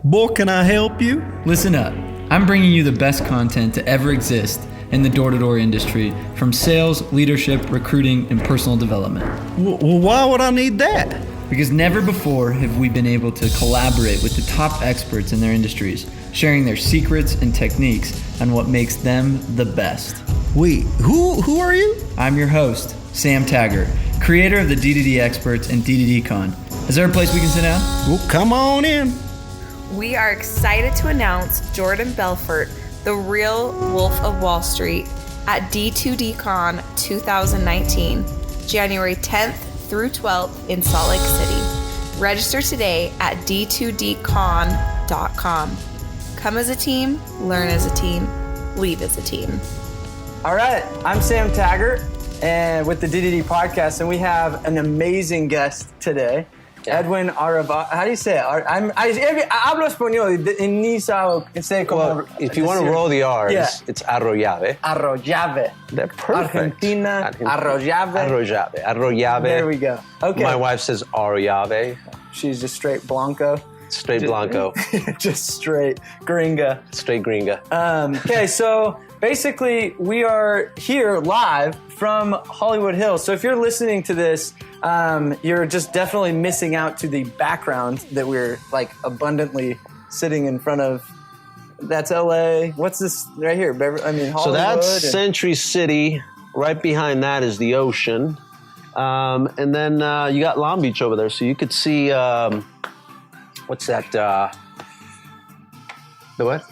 Boy, can I help you? Listen up. I'm bringing you the best content to ever exist in the door-to-door industry, from sales, leadership, recruiting, and personal development. Well, why would I need that? Because never before have we been able to collaborate with the top experts in their industries, sharing their secrets and techniques on what makes them the best. Wait, who are you? I'm your host, Sam Taggart, creator of the DDD Experts and DDD Con. Is there a place we can sit down? Well, come on in. We are excited to announce Jordan Belfort, the real Wolf of Wall Street, at D2DCon 2019, January 10th through 12th in Salt Lake City. Register today at d2dcon.com. Come as a team, learn as a team, leave as a team. All right, I'm Sam Taggart and with the DDD podcast, and we have an amazing guest today. Edwin Arroyave. How do you say it? Hablo español y ni sé cómo. If you want to roll the R's, Yeah. it's Arroyave. Arroyave. They're perfect. Argentina. Arroyave. Arroyave. There we go. Okay. My wife says Arroyave. She's just straight Blanco. Straight Blanco. Just straight Gringa. Straight Gringa. Okay, so basically we are here live from Hollywood Hills. So if you're listening to this, you're just definitely missing out to the background that we're like abundantly sitting in front of. That's LA. What's this right here? Hollywood. So that's Century City. Right behind that is the ocean. And then you got Long Beach over there. So you could see, what's that? The what?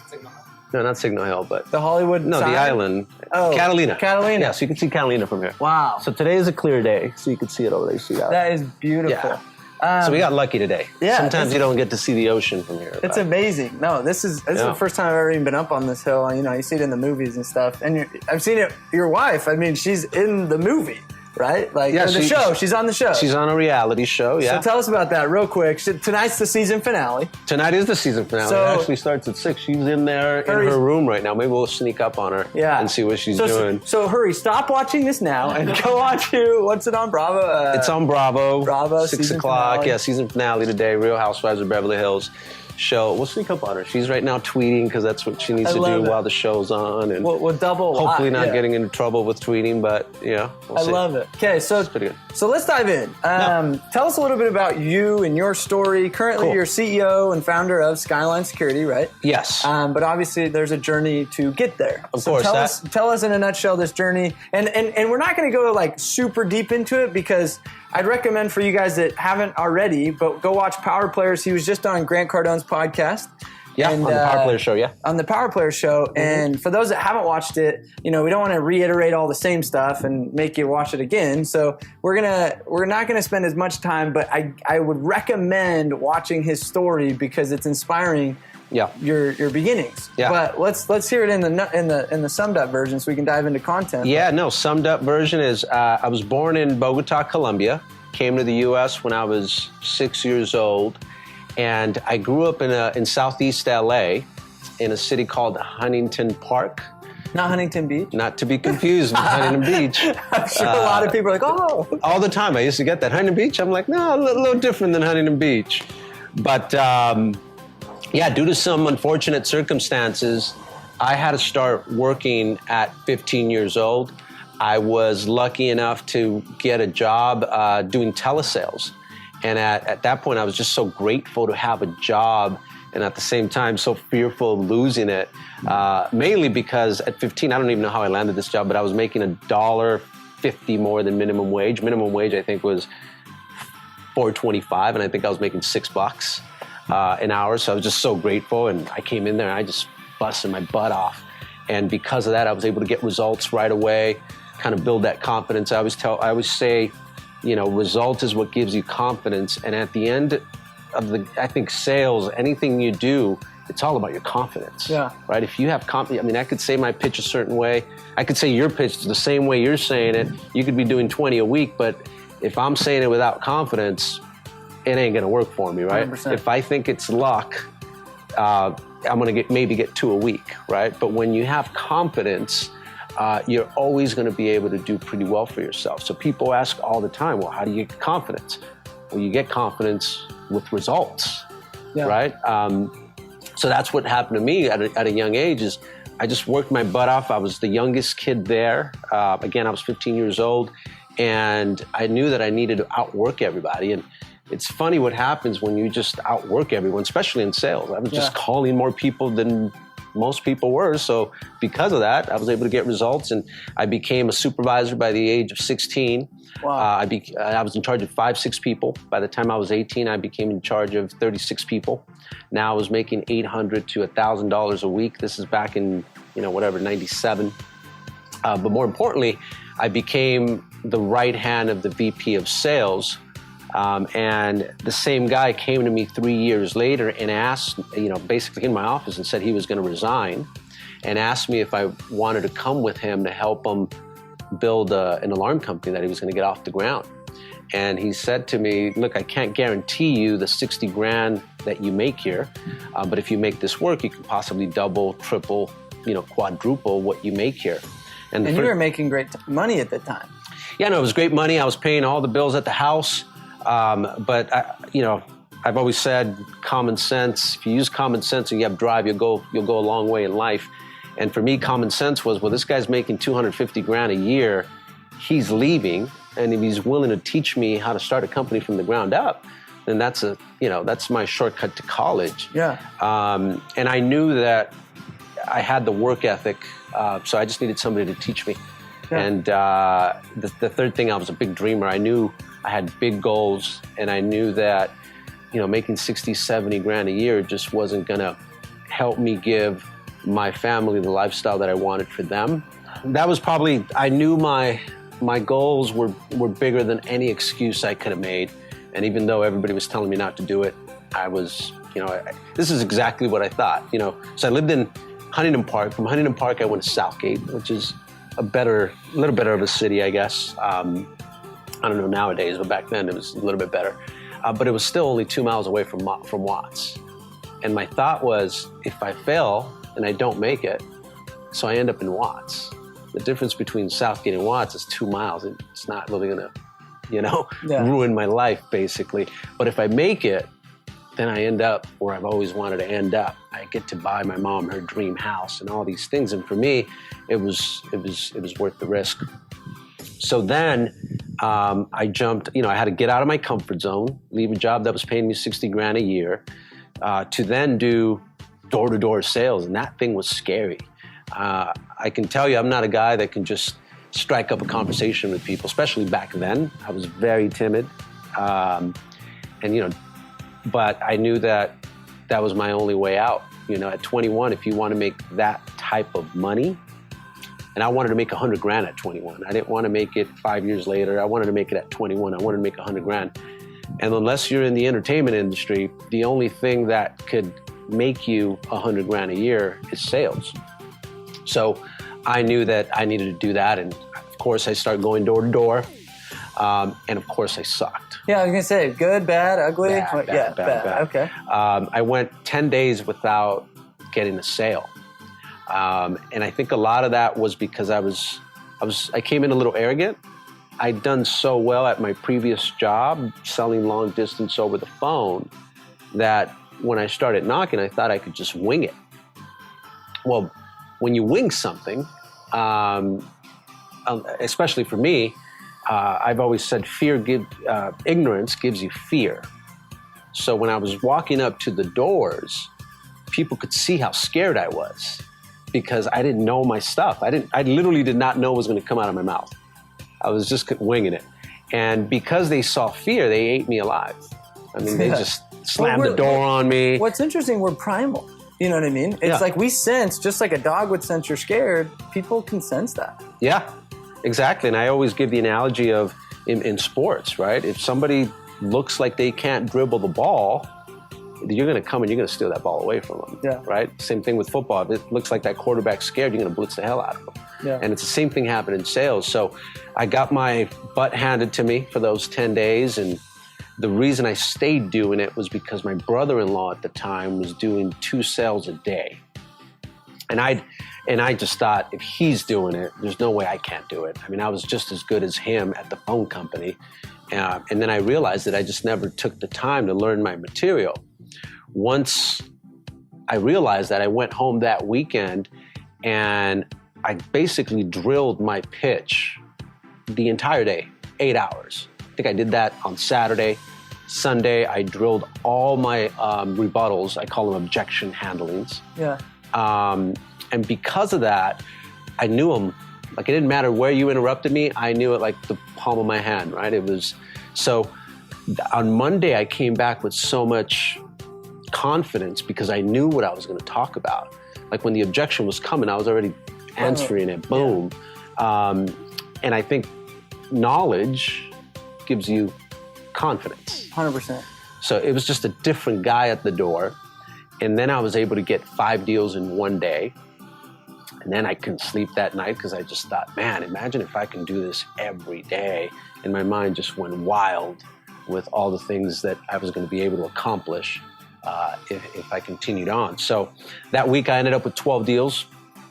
No, not Signal Hill, but the Hollywood No, sign? the island. Oh, Catalina. Catalina. Yeah, so you can see Catalina from here. Wow. So today is a clear day, so you can see it over there. You see that? That is beautiful. Yeah. So we got lucky today. Yeah, Sometimes you don't get to see the ocean from here. It's amazing. No, this is the first time I've ever even been up on this hill. You know, you see it in the movies and stuff. And I've seen it. Your wife, I mean, she's in the movie, right? Like the show. She's on the show. She's on a reality show. Yeah. So tell us about that real quick. Tonight's the season finale. Tonight is the season finale. So, it actually starts at 6. She's in there in her room right now. Maybe we'll sneak up on her and see what she's doing. So hurry, stop watching this now and go on to, what's it on, Bravo? It's on Bravo. Bravo, 6 season o'clock. finale. Yeah, season finale today. Real Housewives of Beverly Hills show. We'll sneak up on her. She's right now tweeting because that's what she needs to do while the show's on. And we'll double. Hopefully not getting into trouble with tweeting, but we'll see. I love it. Okay, so pretty good. So let's dive in. Tell us a little bit about you and your story. Currently, you're CEO and founder of Skyline Security, right? Yes. But obviously, there's a journey to get there. Of course. Tell us in a nutshell this journey, and we're not going to go like super deep into it because I'd recommend for you guys that haven't already, but go watch Power Players. He was just on Grant Cardone's podcast. Yeah, on the Power Players show, On the Power Players show. Mm-hmm. And for those that haven't watched it, we don't want to reiterate all the same stuff and make you watch it again. So we're not gonna spend as much time, but I would recommend watching his story because it's inspiring. Yeah. Your beginnings. Yeah. But let's hear it in the summed up version so we can dive into content. Yeah, no, summed up version is I was born in Bogota, Colombia, came to the US when I was 6 years old, and I grew up in Southeast LA in a city called Huntington Park. Not Huntington Beach? Not to be confused with Huntington Beach. I'm sure a lot of people are like, oh. All the time. I used to get that. Huntington Beach? I'm like, no, a little different than Huntington Beach. But due to some unfortunate circumstances, I had to start working at 15 years old. I was lucky enough to get a job doing telesales. And at that point, I was just so grateful to have a job and at the same time so fearful of losing it. Mainly because at 15, I don't even know how I landed this job, but I was making $1.50 more than minimum wage. Minimum wage, I think, was $4.25, and I think I was making $6 an hour. So I was just so grateful, and I came in there and I just busted my butt off. And because of that, I was able to get results right away, kind of build that confidence. I always say, result is what gives you confidence. And at the end of I think sales, anything you do, it's all about your confidence. Yeah. Right? If you have confidence, I could say my pitch a certain way. I could say your pitch the same way you're saying it. You could be doing 20 a week, but if I'm saying it without confidence, it ain't gonna work for me, right? 100%. If I think it's luck, I'm gonna maybe get 2 a week, right? But when you have confidence, you're always going to be able to do pretty well for yourself. So people ask all the time, well, how do you get confidence? Well, you get confidence with results, right? So that's what happened to me at a young age is I just worked my butt off. I was the youngest kid there. Again, I was 15 years old, and I knew that I needed to outwork everybody. And it's funny what happens when you just outwork everyone, especially in sales. I was just calling more people than most people were. So because of that, I was able to get results, and I became a supervisor by the age of 16. Wow. I was in charge of 5-6 people. By the time I was 18, I became in charge of 36 people. Now I was making $800 to $1,000 a week. This is back in, 97. But more importantly, I became the right hand of the VP of sales. And the same guy came to me 3 years later and asked, basically in my office and said he was going to resign, and asked me if I wanted to come with him to help him build an alarm company that he was going to get off the ground. And he said to me, look, I can't guarantee you the 60 grand that you make here, but if you make this work, you could possibly double, triple, quadruple what you make here. And you were making great money at the time. Yeah, no, it was great money. I was paying all the bills at the house. But I've always said common sense. If you use common sense and you have drive, you'll go a long way in life. And for me, common sense was, well, this guy's making 250 grand a year. He's leaving, and if he's willing to teach me how to start a company from the ground up, then that's my shortcut to college. Yeah. And I knew that I had the work ethic, so I just needed somebody to teach me. Yeah. And the third thing, I was a big dreamer. I knew I had big goals, and I knew that, making 60, 70 grand a year just wasn't gonna help me give my family the lifestyle that I wanted for them. That was probably, I knew my goals were bigger than any excuse I could have made. And even though everybody was telling me not to do it, I was, this is exactly what I thought, So I lived in Huntington Park. From Huntington Park, I went to Southgate, which is a little better of a city, I guess. I don't know nowadays, but back then it was a little bit better. But it was still only 2 miles away from Watts. And my thought was, if I fail and I don't make it, so I end up in Watts. The difference between Southgate and Watts is 2 miles. It's not really gonna, ruin my life, basically. But if I make it, then I end up where I've always wanted to end up. I get to buy my mom her dream house and all these things. And for me, it was worth the risk. So then I jumped, I had to get out of my comfort zone, leave a job that was paying me 60 grand a year, to then do door-to-door sales. And that thing was scary. I can tell you, I'm not a guy that can just strike up a conversation with people, especially back then. I was very timid. But I knew that was my only way out. At 21, if you want to make that type of money, and I wanted to make 100 grand at 21. I didn't want to make it 5 years later. I wanted to make it at 21. I wanted to make 100 grand. And unless you're in the entertainment industry, the only thing that could make you 100 grand a year is sales. So I knew that I needed to do that. And of course, I started going door to door. And of course, I sucked. Yeah, I was going to say, good, bad, ugly? Bad. Okay. I went 10 days without getting a sale. And I think a lot of that was because I came in a little arrogant. I'd done so well at my previous job, selling long distance over the phone, that when I started knocking, I thought I could just wing it. Well, when you wing something, especially for me, I've always said ignorance gives you fear. So when I was walking up to the doors, people could see how scared I was because I didn't know my stuff. I literally did not know what was going to come out of my mouth. I was just winging it. And because they saw fear, they ate me alive. I mean, they just slammed the door on me. What's interesting, we're primal. You know what I mean? It's like we sense, just like a dog would sense you're scared, people can sense that. Yeah, exactly. And I always give the analogy of in sports, right? If somebody looks like they can't dribble the ball, you're going to come and you're going to steal that ball away from them, right? Same thing with football. If it looks like that quarterback's scared, you're going to blitz the hell out of them. Yeah. And it's the same thing happened in sales. So I got my butt handed to me for those 10 days. And the reason I stayed doing it was because my brother-in-law at the time was doing 2 sales a day. And I just thought, if he's doing it, there's no way I can't do it. I mean, I was just as good as him at the phone company. And then I realized that I just never took the time to learn my material. Once I realized that I went home that weekend and I basically drilled my pitch the entire day, 8 hours. I think I did that on Saturday. Sunday, I drilled all my rebuttals. I call them objection handlings. Yeah. And because of that, I knew them. Like, it didn't matter where you interrupted me. I knew it like the palm of my hand, right? It was, so on Monday, I came back with so much confidence because I knew what I was going to talk about. Like, when the objection was coming, I was already answering it. Boom. Yeah. And I think knowledge gives you confidence. 100%. So it was just a different guy at the door. And then I was able to get 5 deals in one day. And then I couldn't sleep that night because I just thought, man, imagine if I can do this every day. And my mind just went wild with all the things that I was going to be able to accomplish if I continued on. So that week I ended up with 12 deals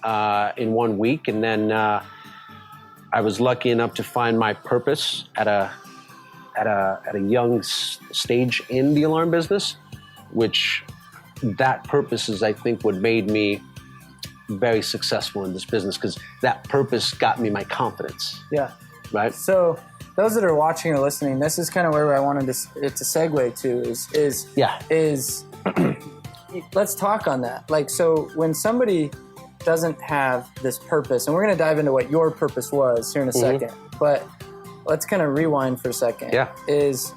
in 1 week. And then I was lucky enough to find my purpose at a young stage in the alarm business, which that purpose is, I think, what made me very successful in this business, because that purpose got me my confidence. Yeah. Right. So those that are watching or listening, this is kind of where I wanted it to segue to is let's talk on that. Like, so when somebody doesn't have this purpose, and we're going to dive into what your purpose was here in a second, but let's kind of rewind for a second. Yeah. Is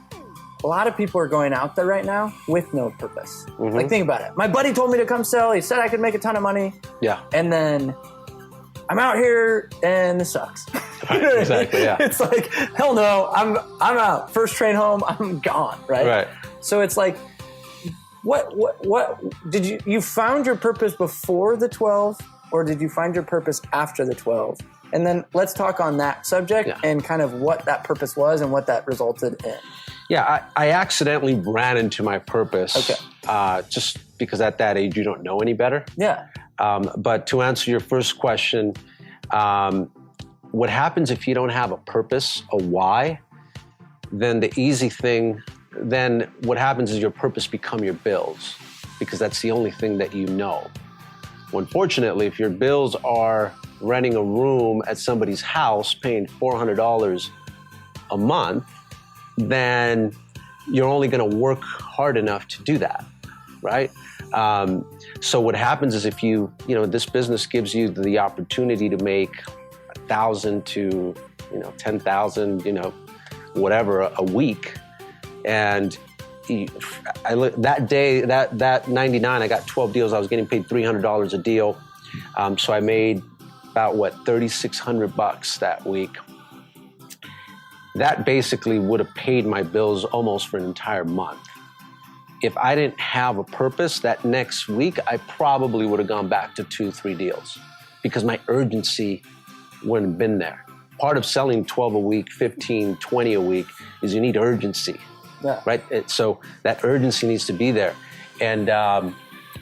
a lot of people are going out there right now with no purpose. Like, think about it. My buddy told me to come sell. He said I could make a ton of money. Yeah. And then I'm out here and this sucks. Right, exactly, yeah. It's like, hell no, I'm out. First train home, I'm gone, right? Right. So it's like, what did you found your purpose before the 12, or did you find your purpose after the 12? And then let's talk on that subject and kind of what that purpose was and what that resulted in. Yeah, I accidentally ran into my purpose. Okay. Just because at that age you don't know any better. Yeah. But to answer your first question, what happens if you don't have a purpose, a why? Then the easy thing, then what happens is your purpose become your bills, because that's the only thing that you know. Well, unfortunately, if your bills are renting a room at somebody's house, paying $400 a month, then you're only going to work hard enough to do that, right? So what happens is, if this business gives you the opportunity to make $1,000 to, 10,000, whatever a week, and that day, that 99, I got 12 deals. I was getting paid $300 a deal, so I made about $3,600 that week. That basically would have paid my bills almost for an entire month. If I didn't have a purpose, that next week, I probably would have gone back to 2-3 deals, because my urgency wouldn't have been there. Part of selling 12 a week, 15, 20 a week is you need urgency, right? So that urgency needs to be there. And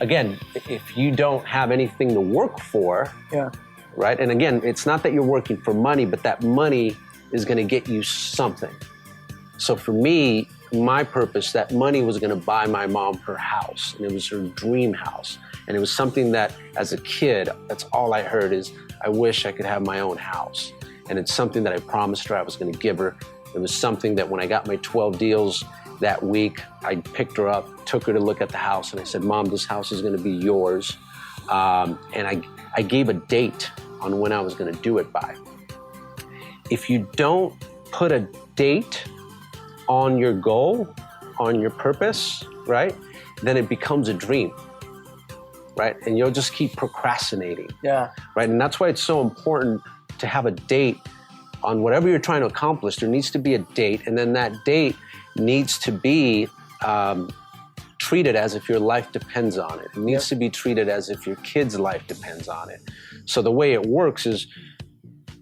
again, if you don't have anything to work for, right? And again, it's not that you're working for money, but that money is going to get you something. So for me, my purpose, that money was going to buy my mom her house, and it was her dream house. And it was something that, as a kid, that's all I heard is, I wish I could have my own house. And it's something that I promised her I was going to give her. It was something that when I got my 12 deals that week, I picked her up, took her to look at the house, and I said, Mom, this house is going to be yours. And I gave a date on when I was going to do it by. If you don't put a date on your goal, on your purpose, right, then it becomes a dream, right? And you'll just keep procrastinating. Yeah. Right? And that's why it's so important to have a date on whatever you're trying to accomplish. There needs to be a date, and then that date needs to be treated as if your life depends on it. It needs to be treated as if your kid's life depends on it. So the way it works is,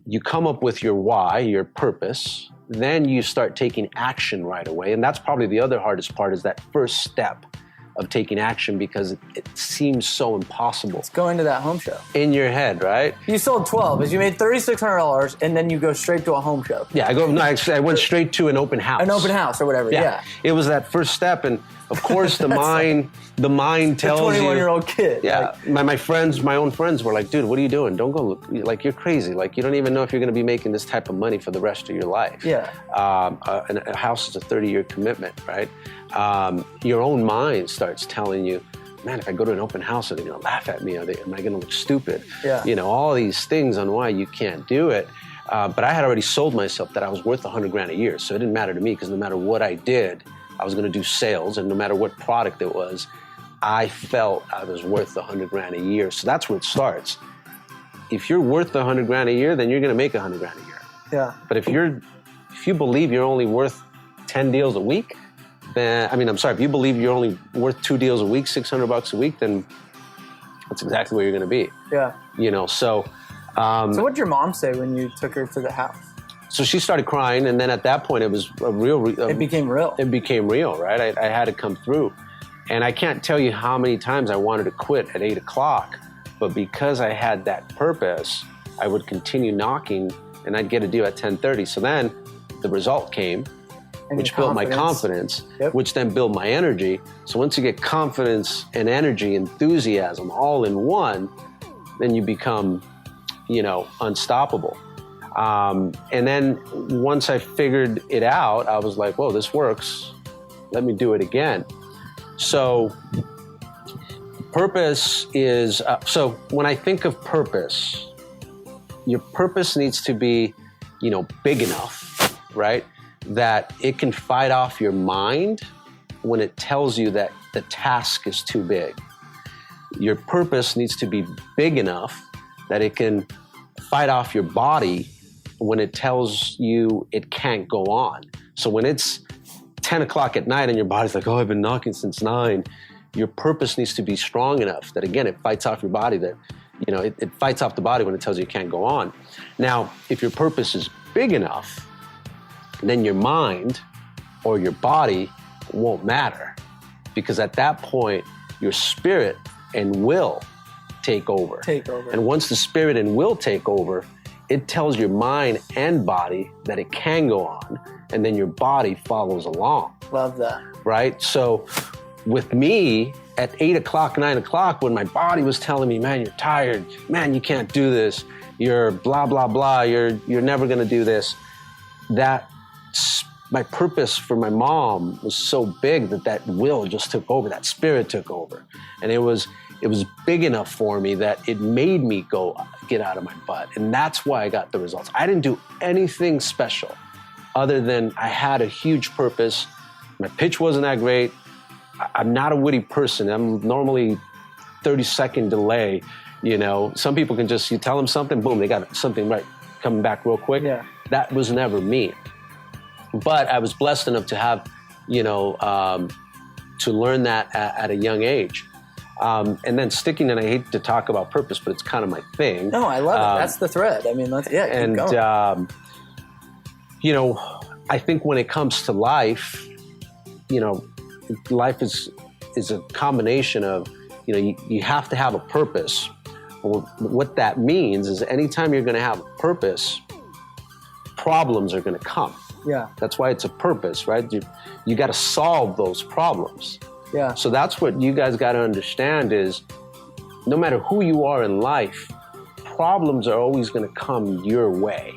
you come up with your why, your purpose, then you start taking action right away. And that's probably the other hardest part, is that first step of taking action, because it seems so impossible. Let's go into that home show. In your head, right? You sold 12, as you made $3,600, and then you go straight to a home show. Yeah, I went straight to an open house. An open house or whatever, yeah. It was that first step, and Of course, the mind tells you. 21-year-old kid. Yeah, my own friends were like, dude, what are you doing? Don't go look, like, you're crazy. Like, you don't even know if you're going to be making this type of money for the rest of your life. Yeah. And a house is a 30-year commitment, right? Your own mind starts telling you, man, if I go to an open house, are they going to laugh at me? Am I going to look stupid? Yeah. You know, all these things on why you can't do it. But I had already sold myself that I was worth $100,000 a year. So it didn't matter to me because no matter what I did, I was going to do sales. And no matter what product it was, I felt I was worth $100,000 a year. So that's where it starts. If you're worth $100,000 a year, then you're going to make $100,000 a year. Yeah. But if you believe you're only worth 10 deals a week, then, if you believe you're only worth 2 deals a week, $600 a week, then that's exactly where you're going to be. Yeah. You know, so what did your mom say when you took her to the house? So she started crying, and then at that point, it was a real. It became real. It became real, right? I had to come through, and I can't tell you how many times I wanted to quit at 8 o'clock, but because I had that purpose, I would continue knocking, and I'd get a deal at 10:30. So then, the result came, which built my confidence, which then built my energy. So once you get confidence and energy, enthusiasm all in one, then you become, unstoppable. And then once I figured it out, I was like, whoa, this works. Let me do it again. So purpose is, so when I think of purpose, your purpose needs to be, big enough, right? That it can fight off your mind when it tells you that the task is too big. Your purpose needs to be big enough that it can fight off your body when it tells you it can't go on. So when it's 10 o'clock at night and your body's like, oh, I've been knocking since 9, your purpose needs to be strong enough that, again, it fights off your body, that, it fights off the body when it tells you it can't go on. Now, if your purpose is big enough, then your mind or your body won't matter, because at that point, your spirit and will take over. And once the spirit and will take over, it tells your mind and body that it can go on, and then your body follows along. Love that. Right? So with me, at 8 o'clock, 9 o'clock, when my body was telling me, man, you're tired, man, you can't do this, you're blah, blah, blah, you're never gonna do this, my purpose for my mom was so big that will just took over, that spirit took over. And it was big enough for me that it made me get out of my butt. And that's why I got the results. I didn't do anything special other than I had a huge purpose. My pitch wasn't that great. I'm not a witty person. I'm normally 30-second delay. Some people can just, you tell them something, boom, they got something right coming back real quick. Yeah. That was never me. But I was blessed enough to have, to learn that at a young age. And then sticking, and I hate to talk about purpose, but it's kind of my thing. No, I love it. That's the thread. I mean, keep going. I think when it comes to life, life is a combination of, you have to have a purpose. Well, what that means is anytime you're going to have a purpose, problems are going to come. Yeah. That's why it's a purpose, right? You got to solve those problems. Yeah. So that's what you guys got to understand is no matter who you are in life, problems are always going to come your way.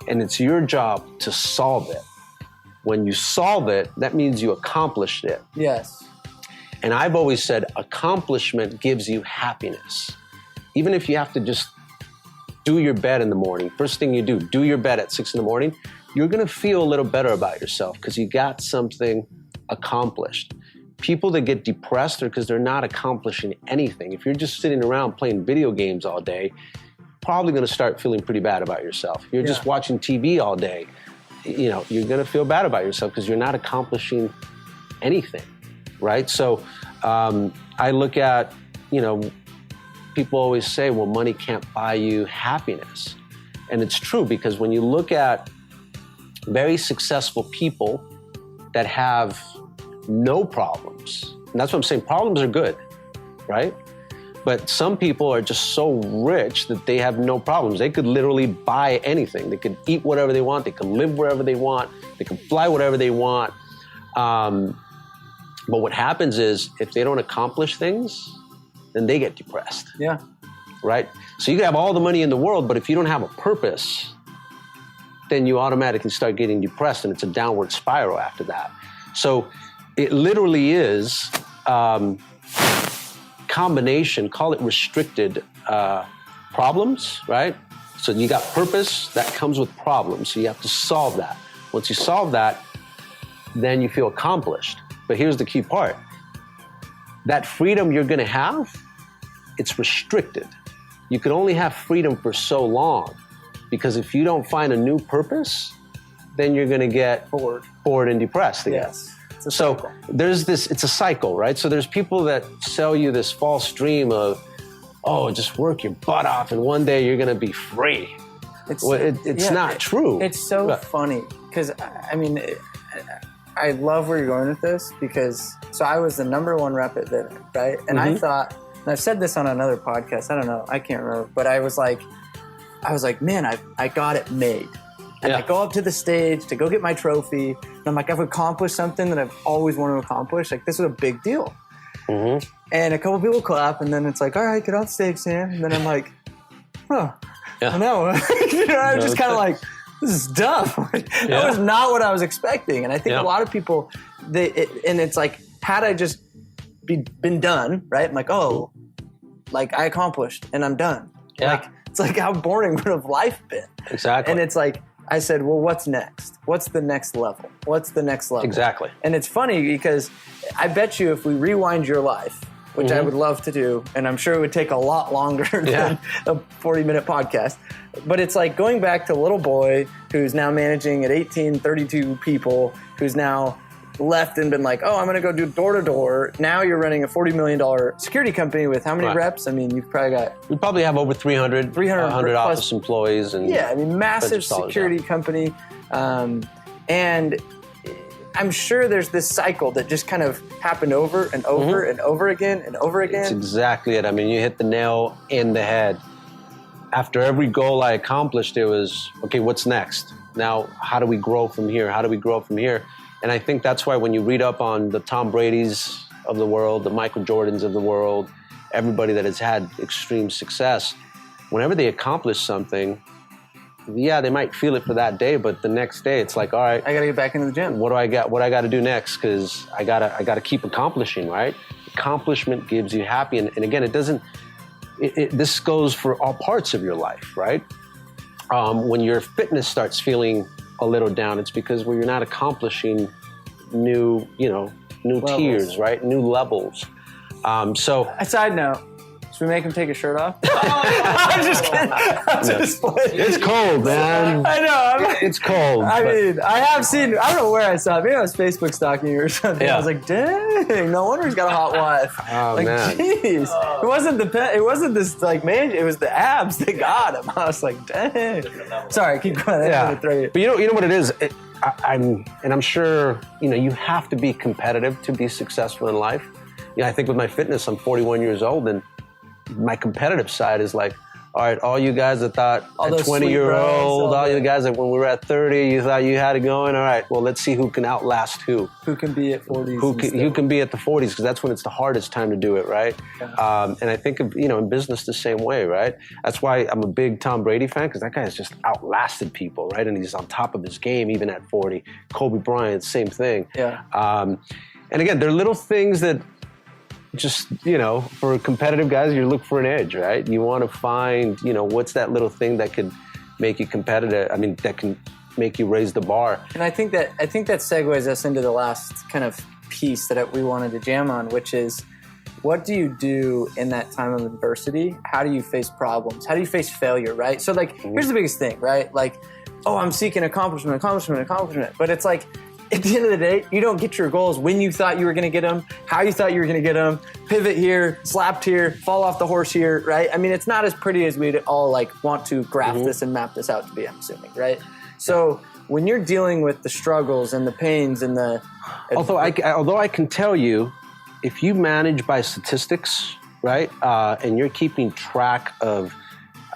And it's your job to solve it. When you solve it, that means you accomplished it. Yes. And I've always said accomplishment gives you happiness. Even if you have to just do your bed in the morning, first thing you do your bed at 6 in the morning, you're going to feel a little better about yourself because you got something accomplished. People that get depressed are because they're not accomplishing anything. If you're just sitting around playing video games all day, probably going to start feeling pretty bad about yourself. If you're just watching TV all day, you're going to feel bad about yourself because you're not accomplishing anything, right? So I look at, people always say, well, money can't buy you happiness. And it's true, because when you look at very successful people that have no problems, and that's what I'm saying, problems are good, right? But some people are just so rich that they have no problems. They could literally buy anything. They could eat whatever they want. They could live wherever they want. They can fly whatever they want. But what happens is if they don't accomplish things, then they get depressed. Yeah. Right? So you can have all the money in the world, but if you don't have a purpose, then you automatically start getting depressed, and it's a downward spiral after that. So it literally is combination, call it restricted problems, right? So you got purpose, that comes with problems. So you have to solve that. Once you solve that, then you feel accomplished. But here's the key part. That freedom you're gonna have, it's restricted. You can only have freedom for so long, because if you don't find a new purpose, then you're gonna get bored and depressed again. Yes. It's a cycle. It's a cycle, right? So there's people that sell you this false dream of, oh, just work your butt off and one day you're gonna be free. It's not true. It's so funny, because I mean, I love where you're going with this, because so I was the #1 rep at Vivint, right? And I thought, and I've said this on another podcast, I don't know, I can't remember, but I was like, man, I got it made. And I go up to the stage to go get my trophy, and I'm like, I've accomplished something that I've always wanted to accomplish. Like, this was a big deal. And a couple people clap, and then it's like, all right, get on stage, Sam. And then I'm like, oh, I know. You know, I'm just kind of like, this is tough. That was not what I was expecting. And I think a lot of people, and it's like, had I just been done, right? I'm like, oh, like I accomplished and I'm done. Yeah. Like, it's like, how boring would have life been? Exactly. And it's like, I said, well, what's next? What's the next level? What's the next level? Exactly. And it's funny because I bet you if we rewind your life, which I would love to do, and I'm sure it would take a lot longer than a 40-minute podcast, but it's like going back to a little boy who's now managing at 18, 32 people, who's now left and been like, oh, I'm going to go do door-to-door. Now you're running a $40 million security company with how many reps? I mean, you've probably got... We probably have over 300 office employees. And I mean, massive security company. And I'm sure there's this cycle that just kind of happened over and over and over again and over again. That's exactly it. I mean, you hit the nail in the head. After every goal I accomplished, it was, okay, what's next? Now, how do we grow from here? How do we grow from here? And I think that's why when you read up on the Tom Brady's of the world, the Michael Jordans of the world, everybody that has had extreme success, whenever they accomplish something, they might feel it for that day, but the next day it's like, all right, I got to get back into the gym. What do I got to do next? Because I gotta keep accomplishing, right? Accomplishment gives you happy, and again, it doesn't. This goes for all parts of your life, right? When your fitness starts feeling a little down, it's because you're not accomplishing new levels. Tiers, right? New levels. So a side note. Should we make him take his shirt off? I'm just kidding. It's cold, man. I know. It's cold. I mean, I have seen, I don't know where I saw it. Maybe I was Facebook stalking you or something. Yeah. I was like, dang, no wonder he's got a hot wife. Oh, like, man. Jeez. It wasn't this, like, man, it was the abs that got him. I was like, dang. Sorry, keep going. But you know what it is? I'm sure, you have to be competitive to be successful in life. I think with my fitness, I'm 41 years old, and my competitive side is like, all right, all you guys that thought at 20-year-old, all you guys that when we were at 30, you thought you had it going. All right, well, let's see who can outlast who. Who can be at 40s. Who can be at the 40s, because that's when it's the hardest time to do it, right? Yeah. And I think of, in business the same way, right? That's why I'm a big Tom Brady fan, because that guy has just outlasted people, right? And he's on top of his game even at 40. Kobe Bryant, same thing. Yeah. And again, there are little things that just, for competitive guys, you look for an edge, right? You want to find, what's that little thing that could make you competitive? I mean, that can make you raise the bar. And I think that segues us into the last kind of piece that we wanted to jam on, which is, what do you do in that time of adversity? How do you face problems? How do you face failure, right? So, like, here's the biggest thing, right? Like, oh, I'm seeking accomplishment. But it's like, at the end of the day, you don't get your goals when you thought you were going to get them, how you thought you were going to get them, pivot here, slapped here, fall off the horse here, right? I mean, it's not as pretty as we'd all want to graph this and map this out to be, I'm assuming, right? So when you're dealing with the struggles and the pains and the... Although I can tell you, if you manage by statistics, right, and you're keeping track of,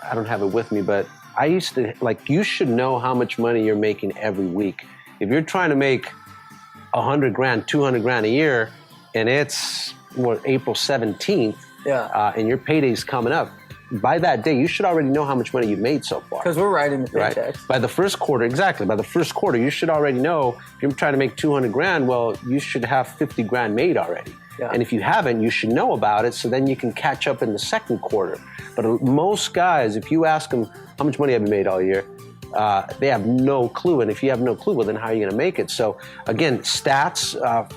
I don't have it with me, but I used to, you should know how much money you're making every week. If you're trying to make $100,000, $200,000 a year, and it's April 17th, and your payday's coming up, by that day, you should already know how much money you've made so far. Because we're writing the paychecks. Right? By the first quarter, exactly. By the first quarter, you should already know, if you're trying to make 200 grand, well, you should have 50 grand made already. Yeah. And if you haven't, you should know about it, so then you can catch up in the second quarter. But most guys, if you ask them, how much money have you made all year? They have no clue. And if you have no clue, well, then how are you going to make it? So again, stats,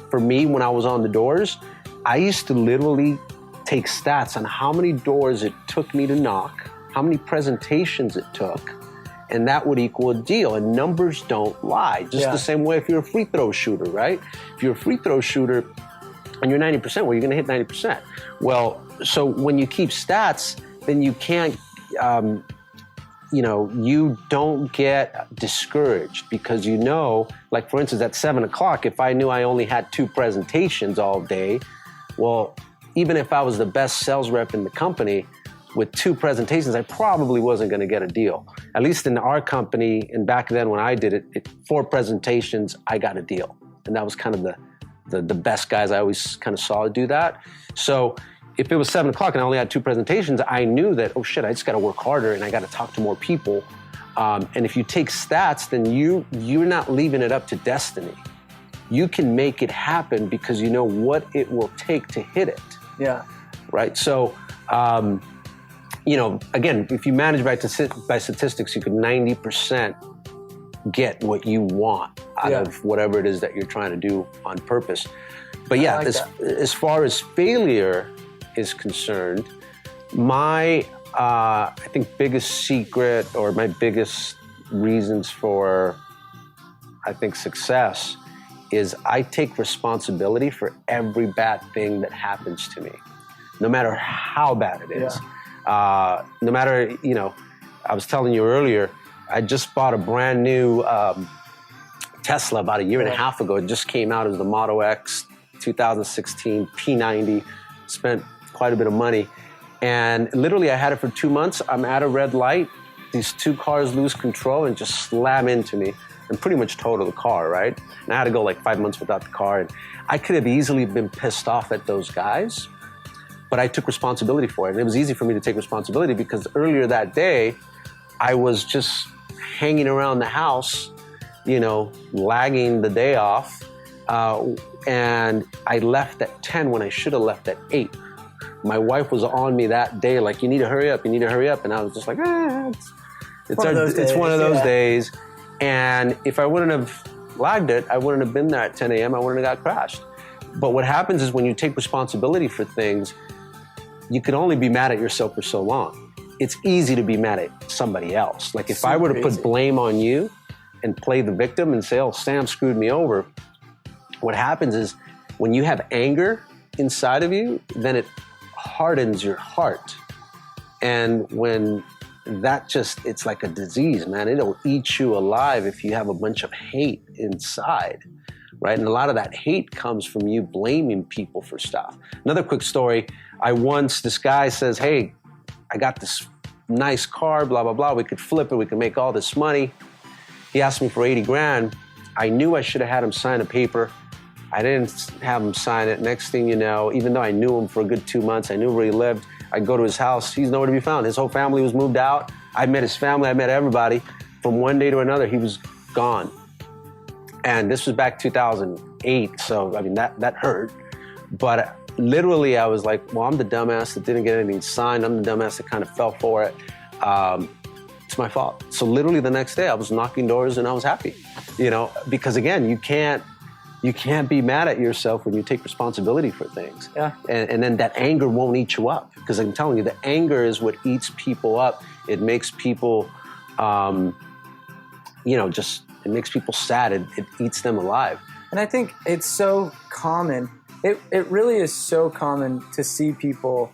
for me, when I was on the doors, I used to literally take stats on how many doors it took me to knock, how many presentations it took, and that would equal a deal. And numbers don't lie. Just the same way if you're a free throw shooter, right? If you're a free throw shooter and you're 90%, well, you're going to hit 90%. Well, so when you keep stats, then you can't, you don't get discouraged because like for instance, at 7 o'clock, if I knew I only had 2 presentations all day, well, even if I was the best sales rep in the company with 2 presentations, I probably wasn't going to get a deal. At least in our company, and back then when I did it, 4 presentations, I got a deal. And that was kind of the best guys I always kind of saw do that. So if it was 7 o'clock and I only had 2 presentations, I knew that, oh shit, I just got to work harder and I got to talk to more people. And if you take stats, then you're not leaving it up to destiny. You can make it happen because you know what it will take to hit it. Yeah. Right. So, again, if you manage by statistics, you could 90% get what you want out of whatever it is that you're trying to do on purpose. But yeah, as far as failure is concerned, my, I think, biggest secret or my biggest reasons for, I think, success is I take responsibility for every bad thing that happens to me, no matter how bad it is. No matter, I was telling you earlier, I just bought a brand new Tesla about a year and a half ago. It just came out as the Model X 2016 P90, spent quite a bit of money. And literally I had it for 2 months. I'm at a red light. These 2 cars lose control and just slam into me and pretty much total the car, right? And I had to go like 5 months without the car. And I could have easily been pissed off at those guys, but I took responsibility for it. And it was easy for me to take responsibility because earlier that day, I was just hanging around the house, lagging the day off. And I left at 10 when I should have left at 8. My wife was on me that day, like, you need to hurry up, you need to hurry up. And I was just like, it's one of those days. And if I wouldn't have lagged it, I wouldn't have been there at 10 a.m. I wouldn't have got crashed. But what happens is when you take responsibility for things, you can only be mad at yourself for so long. It's easy to be mad at somebody else. Like if I were to put blame on you and play the victim and say, oh, Sam screwed me over, what happens is when you have anger inside of you, then it hardens your heart. And when it's like a disease, man. It'll eat you alive if you have a bunch of hate inside, right? And a lot of that hate comes from you blaming people for stuff. Another quick story. This guy says, hey, I got this nice car, blah, blah, blah. We could flip it. We could make all this money. He asked me for 80 grand. I knew I should have had him sign a paper. I didn't have him sign it. Next thing you know, even though I knew him for a good 2 months, I knew where he lived. I go to his house. He's nowhere to be found. His whole family was moved out. I met his family. I met everybody. From one day to another, he was gone. And this was back 2008. So, I mean, that hurt. But literally, I was like, well, I'm the dumbass that didn't get anything signed. I'm the dumbass that kind of fell for it. It's my fault. So literally the next day, I was knocking doors and I was happy, because again, you can't be mad at yourself when you take responsibility for things. Yeah. And then that anger won't eat you up. Because I'm telling you, the anger is what eats people up. It makes people, it makes people sad. It eats them alive. And I think it's so common. It really is so common to see people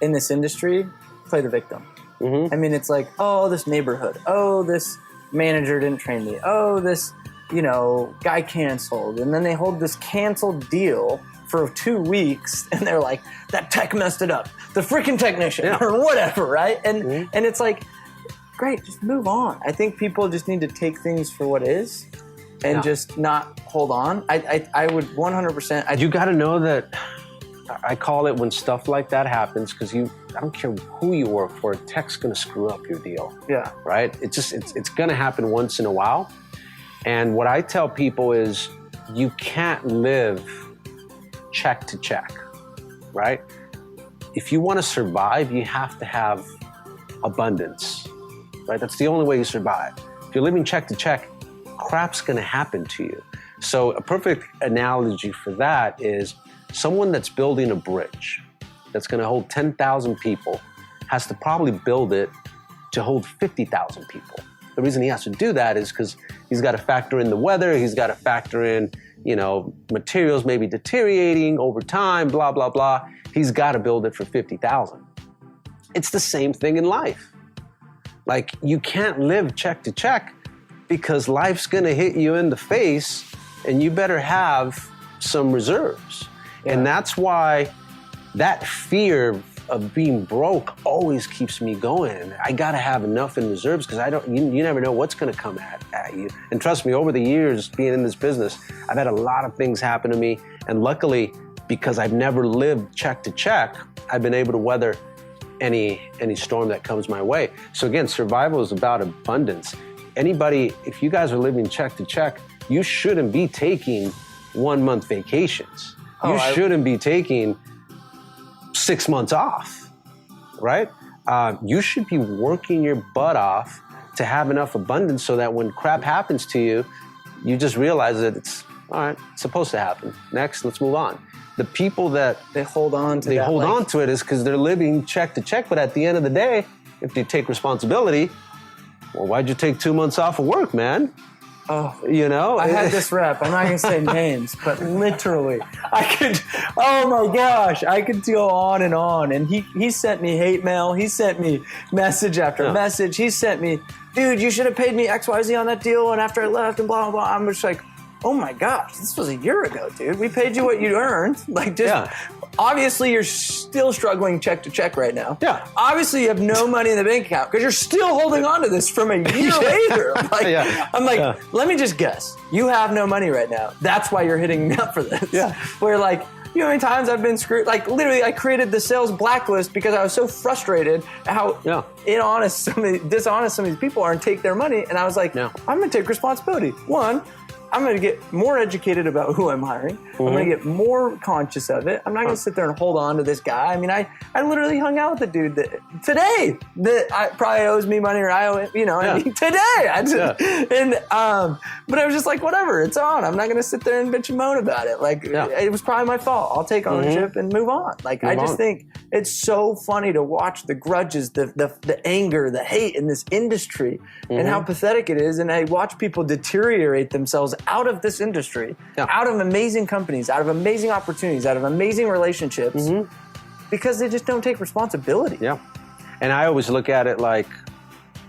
in this industry play the victim. Mm-hmm. I mean, it's like, oh, this neighborhood. Oh, this manager didn't train me. Oh, this guy canceled. And then they hold this canceled deal for 2 weeks and they're like, that tech messed it up. The freaking technician or whatever, right? And it's like, great, just move on. I think people just need to take things for what it is and Yeah. just not hold on. I would 100%. You got to know that I call it when stuff like that happens, because I don't care who you work for, tech's going to screw up your deal, Yeah. right? It's going to happen once in a while. And what I tell people is you can't live check to check, right? If you want to survive, you have to have abundance, right? That's the only way you survive. If you're living check to check, crap's going to happen to you. So a perfect analogy for that is someone that's building a bridge that's going to hold 10,000 people has to probably build it to hold 50,000 people. The reason he has to do that is because he's got to factor in the weather, he's got to factor in, materials maybe deteriorating over time, blah, blah, blah. He's got to build it for 50,000. It's the same thing in life. Like, you can't live check to check because life's going to hit you in the face, and you better have some reserves. And that's why that fear of being broke always keeps me going. I got to have enough in reserves because you never know what's going to come at you. And trust me, over the years being in this business, I've had a lot of things happen to me. And luckily, because I've never lived check to check, I've been able to weather any storm that comes my way. So again, survival is about abundance. Anybody, if you guys are living check to check, you shouldn't be taking 1 month vacations. You shouldn't be taking 6 months off, right? You should be working your butt off to have enough abundance so that when crap happens to you, you just realize that it's, all right, it's supposed to happen. Next, let's move on. The people that They hold on to it is because they're living check to check, but at the end of the day, if they take responsibility, well, why'd you take 2 months off of work, man? Oh, I I had this rep. I'm not going to say names, but literally, oh my gosh, I could go on. And he sent me hate mail. He sent me message after message. He sent me, dude, you should have paid me XYZ on that deal. And after I left and blah, blah, blah. I'm just like, oh my gosh, this was a year ago, dude. We paid you what you earned. Obviously, you're still struggling check to check right now. Yeah. Obviously, you have no money in the bank account because you're still holding on to this from a year later. I'm like, let me just guess. You have no money right now. That's why you're hitting me up for this. Yeah. Where you know how many times I've been screwed? Like, literally, I created the sales blacklist because I was so frustrated at how dishonest some of these people are and take their money. And I was like, I'm going to take responsibility. One, I'm going to get more educated about who I'm hiring. I'm going to get more conscious of it. I'm not going to sit there and hold on to this guy. I mean, I literally hung out with the dude today that probably owes me money, or I owe it, I mean, today. But I was just like, whatever, it's on. I'm not going to sit there and bitch and moan about it. It was probably my fault. I'll take ownership and move on. I just think it's so funny to watch the grudges, the anger, the hate in this industry and how pathetic it is. And I watch people deteriorate themselves out of this industry, out of amazing companies, out of amazing opportunities, out of amazing relationships, because they just don't take responsibility. Yeah. And I always look at it like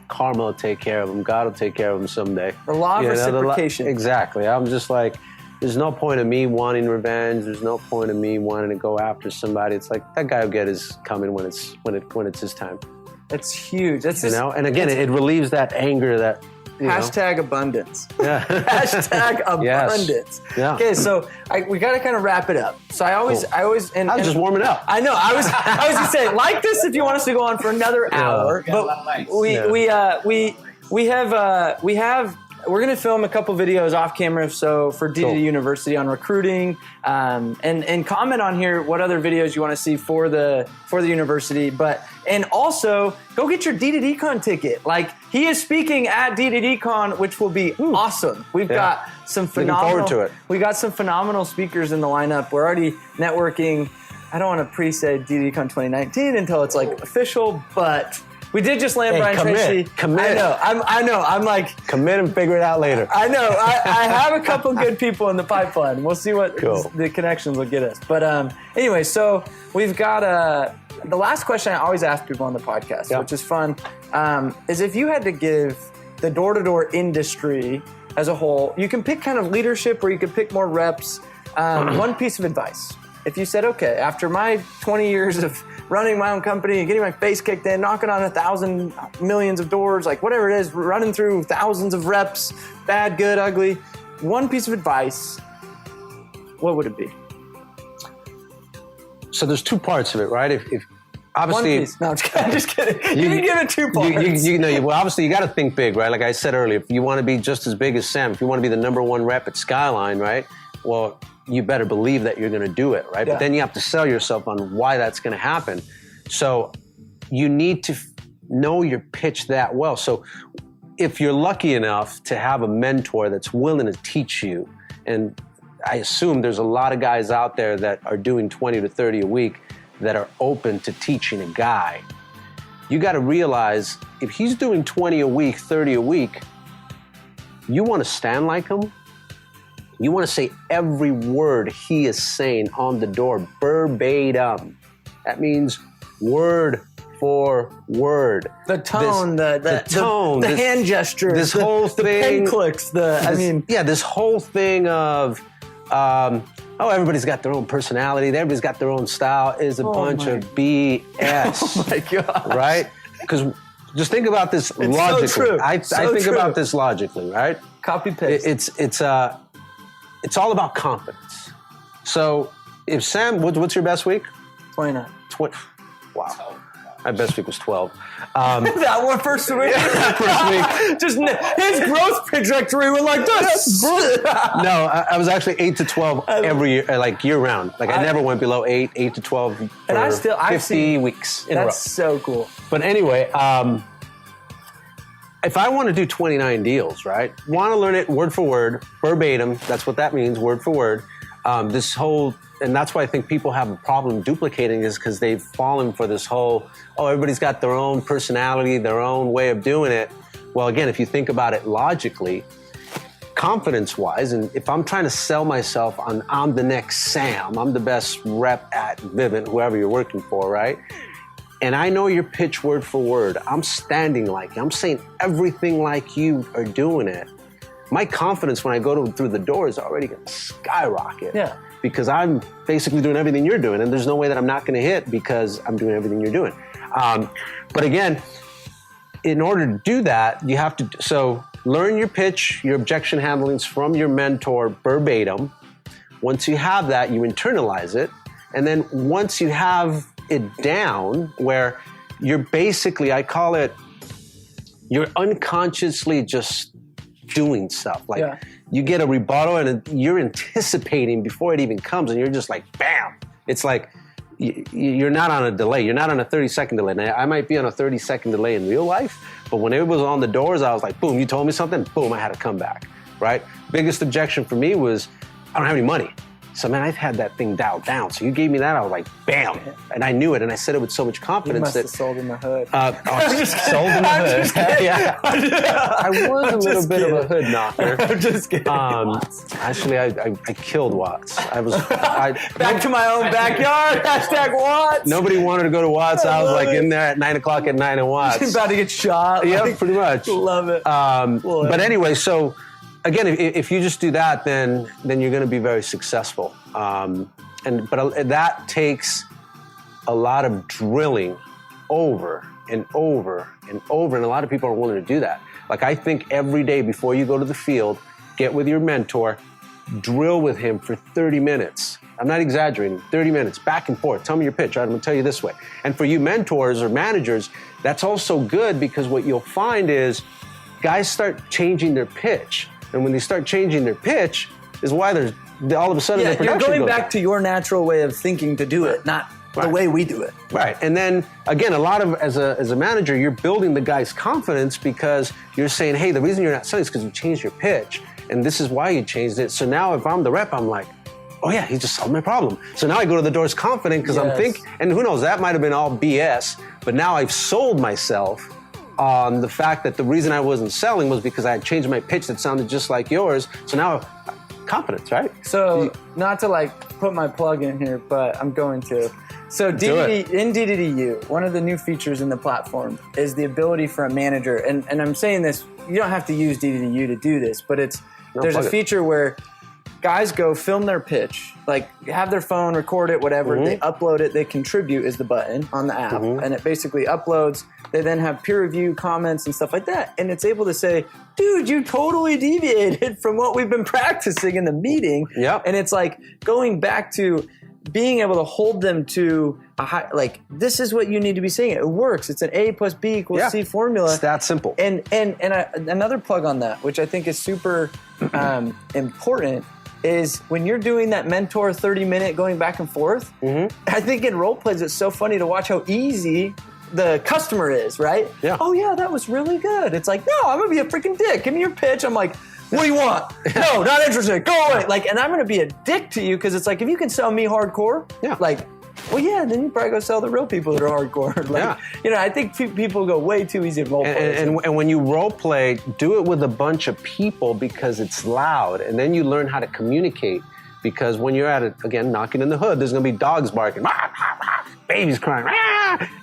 karma will take care of them. God will take care of them someday. The law of reciprocation. Exactly. I'm just like, there's no point of me wanting revenge. There's no point of me wanting to go after somebody. It's like, that guy will get his coming when it's his time. It's huge. That's just, and again, it relieves that anger that. Hashtag abundance. Yeah. Hashtag abundance. Yeah. Okay, so we got to kind of wrap it up. So I was just warming up. I know. I was gonna say, like this if you want us to go on for another hour. But we're going to film a couple videos off camera, so for D2D University on recruiting, and comment on here what other videos you want to see for the university. And also go get your D2D-Con ticket. He is speaking at D2D-Con, which will be awesome. We've got some phenomenal. Looking forward to it. We got some phenomenal speakers in the lineup. We're already networking. I don't want to pre-say D2D-Con 2019 until it's official, but. We did just land Brian Tracy. Commit. I know. I'm like... Commit and figure it out later. I know. I have a couple good people in the pipeline. We'll see what the connections will get us. But anyway, so we've got the last question I always ask people on the podcast, which is fun, is if you had to give the door-to-door industry as a whole, you can pick kind of leadership or you can pick more reps, one piece of advice. If you said, okay, after my 20 years of running my own company and getting my face kicked in, knocking on 1,000 millions of doors, whatever it is, running through thousands of reps, bad, good, ugly, one piece of advice, what would it be? So there's two parts of it, right? If One obviously, piece. No, I'm just kidding. You can give it 2 parts. well, obviously you got to think big, right? Like I said earlier, if you want to be just as big as Sam, if you want to be the number 1 rep at Skyline, right? Well, you better believe that you're going to do it, right? Yeah. But then you have to sell yourself on why that's going to happen. So you need to know your pitch that well. So if you're lucky enough to have a mentor that's willing to teach you, and I assume there's a lot of guys out there that are doing 20 to 30 a week that are open to teaching a guy. You got to realize if he's doing 20 a week, 30 a week, you want to stand like him. You want to say every word he is saying on the door verbatim. That means word for word. The tone, the tone, the hand gesture, this whole thing, the pen clicks, this whole thing of, everybody's got their own personality, everybody's got their own style is a bunch of BS. Oh my God. Right? Because just think about this logically. So true. I think true. about this logically, right? Copy paste. It's all about confidence. So if Sam, what's your best week? 29. Wow. My best week was 12. That one first week? First week. Just his growth trajectory was like this. No, I was actually 8 to 12 every year, like year round. Like I never went below 8 to 12 for And I've 50 seen, weeks in a row. That's so cool. But anyway, if I want to do 29 deals, right? Want to learn it word for word, verbatim. That's what that means, word for word. And that's why I think people have a problem duplicating is because they've fallen for this whole, everybody's got their own personality, their own way of doing it. Well, again, if you think about it logically, confidence-wise, and if I'm trying to sell myself on I'm the next Sam, I'm the best rep at Vivint, whoever you're working for, right? And I know your pitch word for word. I'm standing like you. I'm saying everything like you are doing it. My confidence when I go through the door is already going to skyrocket. Yeah. Because I'm basically doing everything you're doing, and there's no way that I'm not going to hit because I'm doing everything you're doing. But again, in order to do that, you have to learn your pitch, your objection handlings from your mentor verbatim. Once you have that, you internalize it, and then once you have it down, where you're basically, I call it, you're unconsciously just doing stuff. Like you get a rebuttal and you're anticipating before it even comes, and you're just like, bam. It's like you're not on a delay. You're not on a 30-second delay. Now, I might be on a 30-second delay in real life, but when it was on the doors, I was like, boom, you told me something, boom, I had to come back, right? Biggest objection for me was I don't have any money. So, man, I've had that thing dialed down. So you gave me that, I was like, bam. And I knew it, and I said it with so much confidence. You must have sold in the hood. Sold in the hood. Yeah. I was a little bit of a hood knocker. I'm just kidding. Actually, I killed Watts. Back to my own backyard. Hashtag Watts. Nobody wanted to go to Watts. I was like in there at 9 o'clock at night at Watts. About to get shot. Yeah, pretty much. Love it. But anyway, so again, if you just do that, then you're going to be very successful. But that takes a lot of drilling over and over and over, and a lot of people are willing to do that. Like I think every day before you go to the field, get with your mentor, drill with him for 30 minutes. I'm not exaggerating, 30 minutes, back and forth. Tell me your pitch, all right, I'm gonna tell you this way. And for you mentors or managers, that's also good because what you'll find is guys start changing their pitch. And when they start changing their pitch is why there's all of a sudden their production you're going goes back up. to your natural way of thinking to do it, not the way we do it. Right. And then again, a lot of as a manager, you're building the guy's confidence because you're saying, hey, the reason you're not selling is because you changed your pitch. And this is why you changed it. So now if I'm the rep, I'm like, oh yeah, he just solved my problem. So now I go to the doors confident because I'm thinking, and who knows, that might have been all BS, but now I've sold myself on the fact that the reason I wasn't selling was because I had changed my pitch that sounded just like yours. So now, confidence, right? So, not to like put my plug in here, but I'm going to. So in DDDU, one of the new features in the platform is the ability for a manager, and I'm saying this, you don't have to use DDDU to do this, but there's a feature where guys go film their pitch, like have their phone, record it, whatever. They upload it. They contribute is the button on the app, and it basically uploads. They then have peer review comments and stuff like that, and it's able to say, dude, you totally deviated from what we've been practicing in the meeting. Yep. And it's like going back to being able to hold them to a high, like, this is what you need to be saying. It works. It's an A plus B equals C formula. It's that simple. And another plug on that, which I think is super important, is when you're doing that mentor 30-minute going back and forth, I think in role plays it's so funny to watch how easy the customer is, right? Yeah. Oh yeah, that was really good. It's like, no, I'm gonna be a freaking dick. Give me your pitch. I'm like, what do you want? No, not interested. Go away. Like, and I'm gonna be a dick to you because it's like, if you can sell me hardcore, like, well, yeah, then you probably go sell the real people that are hardcore. Like, you know, I think people go way too easy to role play. And when you role play, do it with a bunch of people because it's loud, and then you learn how to communicate. Because when you're at it, again, knocking in the hood, there's gonna be dogs barking, babies crying,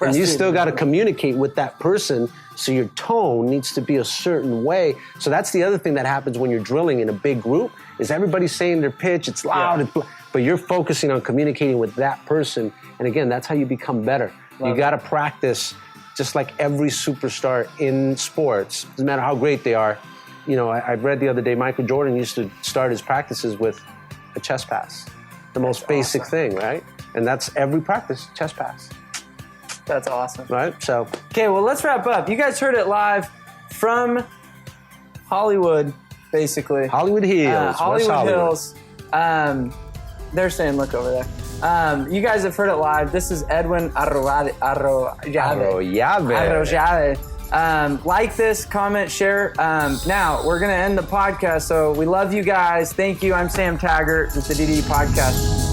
and you still got to communicate with that person. So your tone needs to be a certain way. So that's the other thing that happens when you're drilling in a big group is everybody's saying their pitch, it's loud, but you're focusing on communicating with that person. And again, that's how you become better. You got to practice just like every superstar in sports, doesn't matter how great they are. You know, I read the other day, Michael Jordan used to start his practices with a chest pass. The most basic thing, right? And that's every practice, chest pass. That's awesome. Right? So. Okay, well, let's wrap up. You guys heard it live from Hollywood, basically. Hollywood Hills. Hollywood Hills. They're saying, look over there. You guys have heard it live. This is Edwin Arroyave. Like this, comment, share. Now, we're going to end the podcast, so we love you guys. Thank you. I'm Sam Taggart with the DD Podcast.